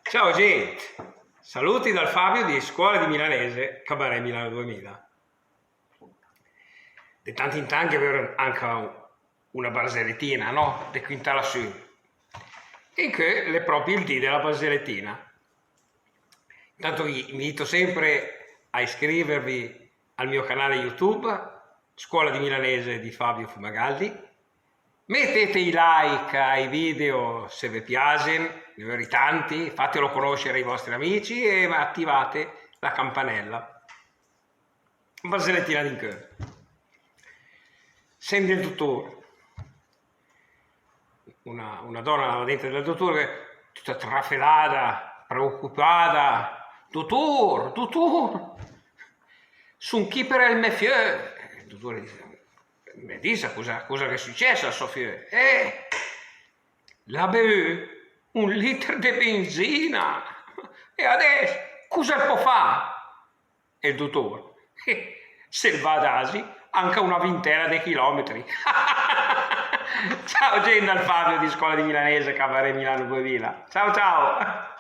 Ciao gente, saluti dal Fabio di Scuola di Milanese, Cabaret Milano 2000. De tanto in tanto avere anche una barzellettina, no? De quintala su. E che le proprio il dì della barzellettina. Intanto vi invito sempre a iscrivervi al mio canale YouTube, Scuola di Milanese di Fabio Fumagalli. Mettete i like ai video se vi piacciono, ne avete tanti, fatelo conoscere ai vostri amici e attivate la campanella. Barzellettina di cœur. Sente il dottore. Una donna dentro del dottore, tutta trafelata, preoccupata. Dottor, sono qui per il monsieur. Il dottore dice, mi dica cosa è successo a Sofia? L'ha bevuto 1 litro di benzina e adesso cosa può fare? E il dottore, se va ad Asi, anche una vintena di chilometri. Ciao gente, dal Fabio di Scuola di Milanese, Cabaret Milano 2000. Ciao ciao!